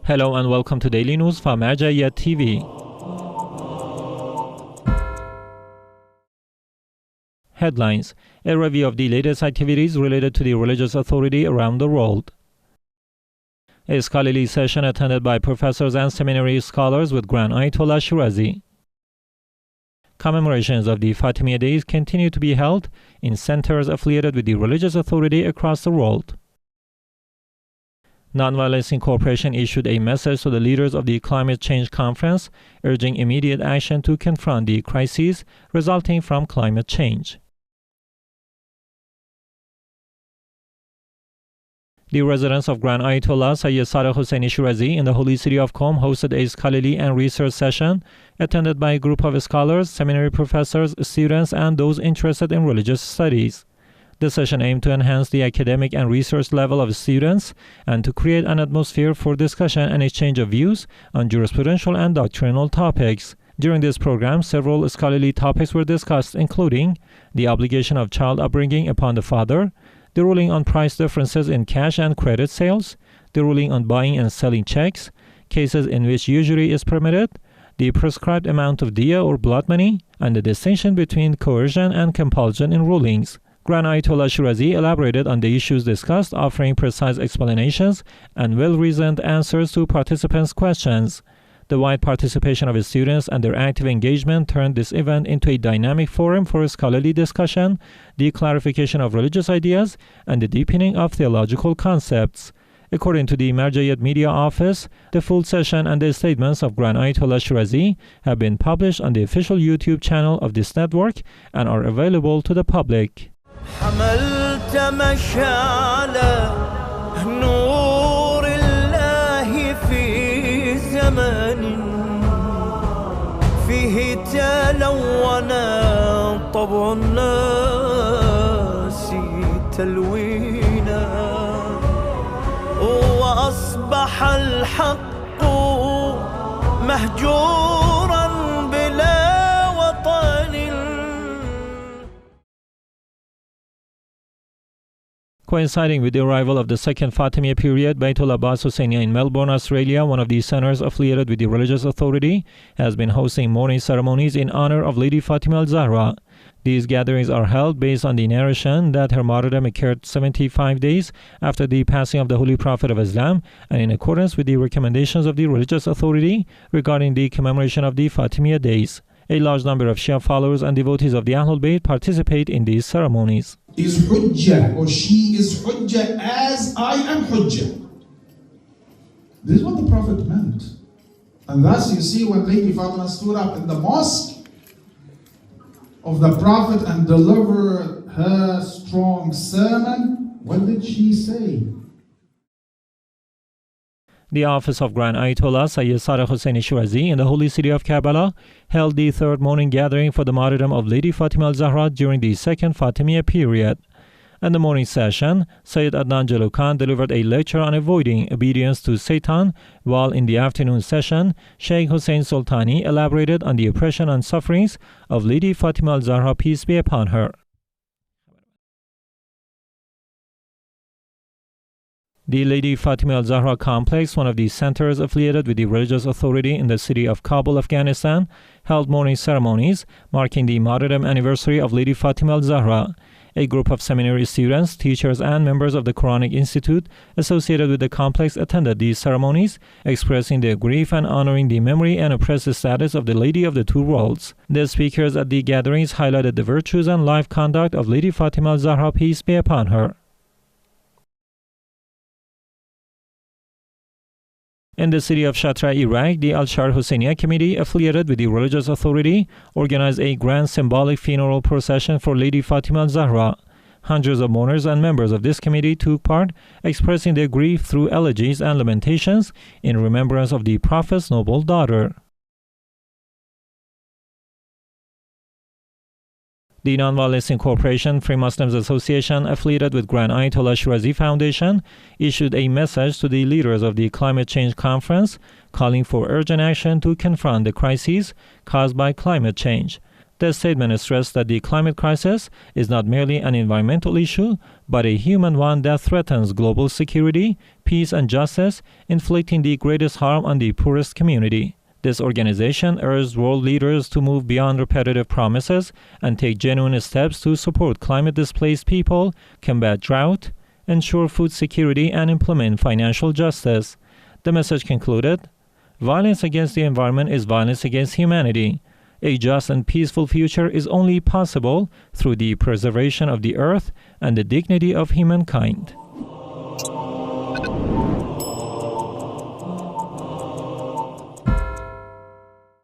Hello and welcome to Daily News from Martyrdom TV. Headlines: a review of the latest activities related to the religious authority around the world. A scholarly session attended by professors and seminary scholars with Grand Ayatollah Shirazi. Commemorations of the Fatimiyyah days continue to be held in centers affiliated with the religious authority across the world. Nonviolence Incorporation issued a message to the leaders of the climate change conference, urging immediate action to confront the crises resulting from climate change. The residents of Grand Ayatollah Sadiq Husseini Shirazi in the holy city of Qom hosted a scholarly and research session attended by a group of scholars, seminary professors, students, and those interested in religious studies. The session aimed to enhance the academic and research level of students and to create an atmosphere for discussion and exchange of views on jurisprudential and doctrinal topics. During this program, several scholarly topics were discussed, including the obligation of child upbringing upon the father, the ruling on price differences in cash and credit sales, the ruling on buying and selling checks, cases in which usury is permitted, the prescribed amount of diya or blood money, and the distinction between coercion and compulsion in rulings. Grand Ayatollah Shirazi elaborated on the issues discussed, offering precise explanations and well-reasoned answers to participants' questions. The wide participation of students and their active engagement turned this event into a dynamic forum for scholarly discussion, the clarification of religious ideas, and the deepening of theological concepts. According to the Martyrdom Media Office, the full session and the statements of Grand Ayatollah Shirazi have been published on the official YouTube channel of this network and are available to the public. حملت مشعل نور الله في زمن فيه تلون طبع الناس تلوينا وأصبح الحق مهجورا بلا وطن. Coinciding with the arrival of the second Fatimiyyah period, Bayt al-Abbas Husayniyya in Melbourne, Australia, one of the centers affiliated with the religious authority, has been hosting mourning ceremonies in honor of Lady Fatimah al-Zahra. These gatherings are held based on the narration that her martyrdom occurred 75 days after the passing of the Holy Prophet of Islam, and in accordance with the recommendations of the religious authority regarding the commemoration of the Fatimiyyah days. A large number of Shia followers and devotees of the Bayt participate in these ceremonies. Is Hujjah, or she is Hujjah as I am Hujjah. This is what the Prophet meant. And thus you see when Lady Fatimah stood up in the mosque of the Prophet and delivered her strong sermon, what did she say? The office of Grand Ayatollah Sadiq Husseini Shirazi in the holy city of Karbala held the third morning gathering for the martyrdom of Lady Fatimah al-Zahra during the second Fatimiyyah period. In the morning session, Sayyid Adnan Jalil Khan delivered a lecture on avoiding obedience to Satan, while in the afternoon session, Sheikh Hussein Sultani elaborated on the oppression and sufferings of Lady Fatimah al-Zahra, peace be upon her. The Lady Fatimah al-Zahra complex, one of the centers affiliated with the religious authority in the city of Kabul, Afghanistan, held mourning ceremonies marking the martyrdom anniversary of Lady Fatimah al-Zahra. A group of seminary students, teachers, and members of the Quranic Institute associated with the complex attended these ceremonies, expressing their grief and honoring the memory and oppressive status of the Lady of the Two Worlds. The speakers at the gatherings highlighted the virtues and life conduct of Lady Fatimah al-Zahra, peace be upon her. In the city of Shatra, Iraq, the al-Sha al-Husayniyya committee affiliated with the religious authority organized a grand symbolic funeral procession for Lady Fatimah al-Zahra. Hundreds of mourners and members of this committee took part, expressing their grief through elegies and lamentations in remembrance of the Prophet's noble daughter. The Nonviolence Incorporation, Free Muslims Association, affiliated with Grand Ayatollah Shirazi Foundation, issued a message to the leaders of the climate change conference, calling for urgent action to confront the crises caused by climate change. The statement stressed that the climate crisis is not merely an environmental issue, but a human one that threatens global security, peace, and justice, inflicting the greatest harm on the poorest community. This organization urged world leaders to move beyond repetitive promises and take genuine steps to support climate-displaced people, combat drought, ensure food security, and implement financial justice. The message concluded, "Violence against the environment is violence against humanity. A just and peaceful future is only possible through the preservation of the earth and the dignity of humankind."